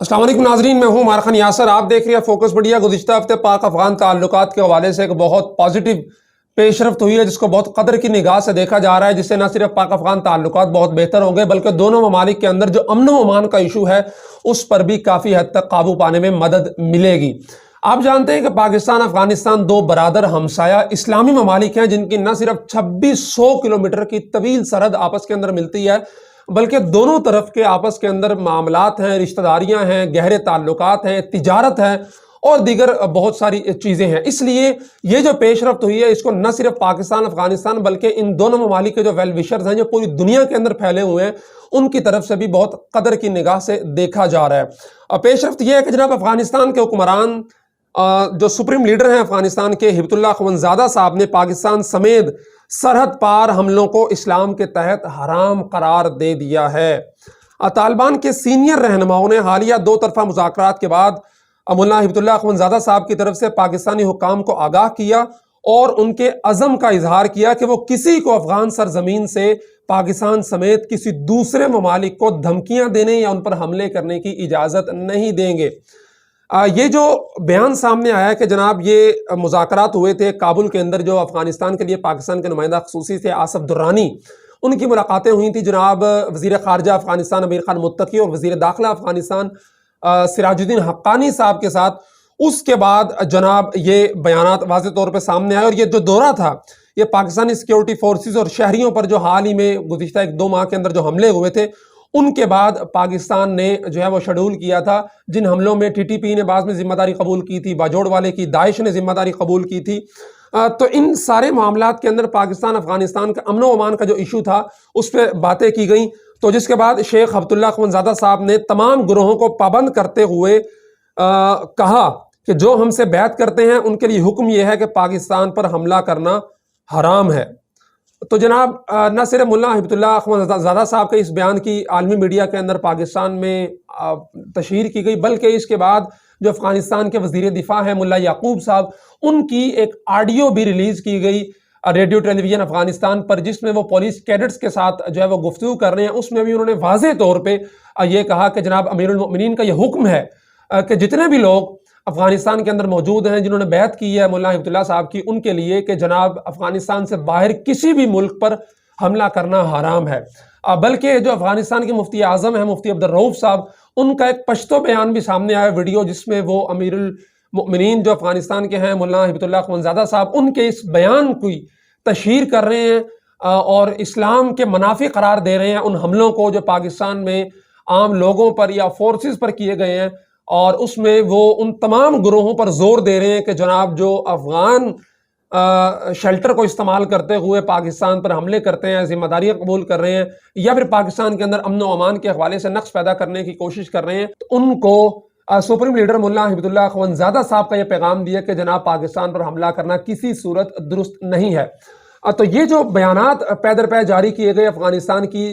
अस्सलाम वालेकुम नाज़रीन, मैं हूं मारखान यासर। आप देख रहे हैं फोकस मीडिया। गुज़िश्ता हफ्ते पाक अफगान ताल्लुकात के हवाले से एक बहुत पॉजिटिव पेशरफ्त हुई है, जिसको बहुत कदर की निगाह से देखा जा रहा है, जिससे न सिर्फ पाक अफगान ताल्लुकात बहुत बेहतर होंगे बल्कि दोनों ममालिक के अंदर जो अमन व अमान का इशू है उस पर भी काफ़ी हद तक काबू पाने में मदद मिलेगी। आप जानते हैं कि पाकिस्तान अफगानिस्तान दो बरादर हमसाया इस्लामी ममालिक हैं, जिनकी न सिर्फ 2600 किलोमीटर की तवील सरहद आपस के अंदर मिलती है बल्कि दोनों तरफ के आपस के अंदर मामलात हैं, रिश्तेदारियां हैं, गहरे ताल्लुकात हैं, तिजारत है और दीगर बहुत सारी चीज़ें हैं। इसलिए ये जो पेशरफ्त हुई है इसको न सिर्फ पाकिस्तान अफगानिस्तान बल्कि इन दोनों ममालिक के जो वेल विशर्स हैं जो पूरी दुनिया के अंदर फैले हुए हैं उनकी तरफ से भी बहुत कदर की निगाह से देखा जा रहा है। पेशरफ्त यह है कि जनाब अफगानिस्तान के हुक्मरान जो सुप्रीम लीडर हैं अफगानिस्तान के हिबतुल्लाह अखवंजादा साहब ने पाकिस्तान समेत सरहद पार हमलों को इस्लाम के तहत हराम करार दे दिया है। तालिबान के सीनियर रहनुमाओं ने हालिया दो तरफा मुज़ाकरात के बाद मुल्ला हिबतुल्लाह अखवंजादा साहब की तरफ से पाकिस्तानी हुक्काम को आगाह किया और उनके अज़म का इजहार किया कि वो किसी को अफगान सरजमीन से पाकिस्तान समेत किसी दूसरे ममालिक को धमकियां देने या उन पर हमले करने की इजाज़त नहीं देंगे। ये जो बयान सामने आया है कि जनाब ये मुज़ाकरात हुए थे काबुल के अंदर, जो अफगानिस्तान के लिए पाकिस्तान के नुमाइंदा खसूसी थे आसफ दुर्रानी, उनकी मुलाकातें हुई थी जनाब वज़ीर ख़ारजा अफगानिस्तान अमीर खान मुत्तकी और वज़ीर दाखिला अफगानिस्तान सिराजुद्दीन हक्कानी साहब के साथ। उसके बाद जनाब ये बयानात वाज़ेह तौर पर सामने आए और ये जो दौरा था ये पाकिस्तानी सिक्योरिटी फोर्सेस और शहरियों पर जो हाल ही में गुज़िश्ता 1-2 माह के अंदर जो हमले हुए थे उनके बाद पाकिस्तान ने जो है वो शेड्यूल किया था, जिन हमलों में टीटीपी ने बाद में जिम्मेदारी कबूल की थी, बाजोड़ वाले की दाइश ने जिम्मेदारी कबूल की थी। तो इन सारे मामलात के अंदर पाकिस्तान अफगानिस्तान का अमन व अमान का जो इशू था उस पर बातें की गई। तो जिसके बाद शेख अब्दुल्ला अखवंजादा साहब ने तमाम ग्रोहों को पाबंद करते हुए कहा कि जो हमसे बैत करते हैं उनके लिए हुक्म यह है कि पाकिस्तान पर हमला करना हराम है। तो जनाब न सिर्फ मुल्ला हिबतुल्लाह अखवंजादा साहब के इस बयान की आलमी मीडिया के अंदर पाकिस्तान में तशहीर की गई बल्कि इसके बाद जो अफगानिस्तान के वज़ीर दिफा हैं मुल्ला याकूब साहब, उनकी एक ऑडियो भी रिलीज़ की गई रेडियो टेलीविज़न अफगानिस्तान पर, जिसमें वो पुलिस कैडेट्स के साथ जो है वो गुफ्तगू कर रहे हैं। उसमें भी उन्होंने वाज़ेह तौर पर यह कहा कि जनाब अमीरुल मोमिनीन का यह हुक्म है कि जितने भी लोग अफगानिस्तान के अंदर मौजूद हैं जिन्होंने बैत की है मुल्ला हिबतुल्लाह साहब की, उनके लिए कि जनाब अफगानिस्तान से बाहर किसी भी मुल्क पर हमला करना हराम है। बल्कि जो अफगानिस्तान के मुफ्ती आज़म हैं मुफ्ती अब्दुल रऊफ साहब, उनका एक पश्तो बयान भी सामने आया वीडियो, जिसमें वो अमीरुल मोमिनीन जो अफगानिस्तान के हैं मुल्ला हिबतुल्लाह अखवंजादा साहब, उनके इस बयान की तशहीर कर रहे हैं और इस्लाम के मुनाफी करार दे रहे हैं उन हमलों को जो पाकिस्तान में आम लोगों पर या फोर्सेस पर किए गए हैं। और उसमें वो उन तमाम ग्रोहों पर जोर दे रहे हैं कि जनाब जो अफगान शेल्टर को इस्तेमाल करते हुए पाकिस्तान पर हमले करते हैं, जिम्मेदारियां कबूल कर रहे हैं या फिर पाकिस्तान के अंदर अमन व अमान के हवाले से नक्श पैदा करने की कोशिश कर रहे हैं, तो उनको सुप्रीम लीडर मुल्ला हिबतुल्लाह अखवंजादा साहब का यह पैगाम दिया कि जनाब पाकिस्तान पर हमला करना किसी सूरत दुरुस्त नहीं है। तो ये जो बयानात पैदर पै जारी किए गए अफगानिस्तान की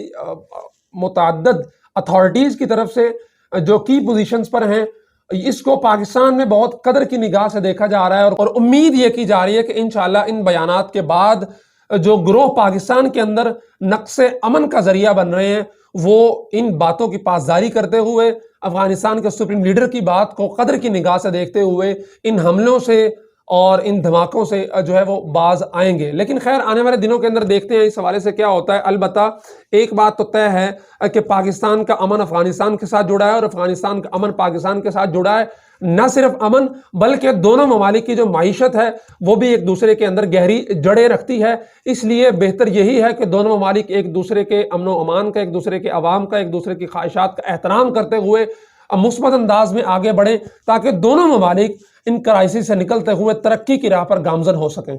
मुतअद्दिद अथॉरिटीज़ की तरफ से जो की पोजीशंस पर हैं, इसको पाकिस्तान में बहुत कदर की निगाह से देखा जा रहा है और उम्मीद ये की जा रही है कि इंशाल्लाह इन बयानात के बाद जो ग्रोह पाकिस्तान के अंदर नक्शे अमन का जरिया बन रहे हैं वो इन बातों की पासदारी करते हुए अफगानिस्तान के सुप्रीम लीडर की बात को कदर की निगाह से देखते हुए इन हमलों से और इन धमाकों से जो है वो बाज आएंगे। लेकिन खैर आने वाले दिनों के अंदर देखते हैं इस हवाले से क्या होता है। अलबत्ता एक बात तो तय है कि पाकिस्तान का अमन अफगानिस्तान के साथ जुड़ा है और अफगानिस्तान का अमन पाकिस्तान के साथ जुड़ा है। न सिर्फ अमन बल्कि दोनों ममालिक की जो माईशत है वो भी एक दूसरे के अंदर गहरी जड़ें रखती है। इसलिए बेहतर यही है कि दोनों ममालिक एक दूसरे के अमन व अमान का, एक दूसरे के अवाम का, एक दूसरे की ख्वाहिशात का एहतराम करते हुए मुस्बत अंदाज में आगे बढ़ें ताकि दोनों ममालिक इन क्राइसिस से निकलते हुए तरक्की की राह पर गामजन हो सकें।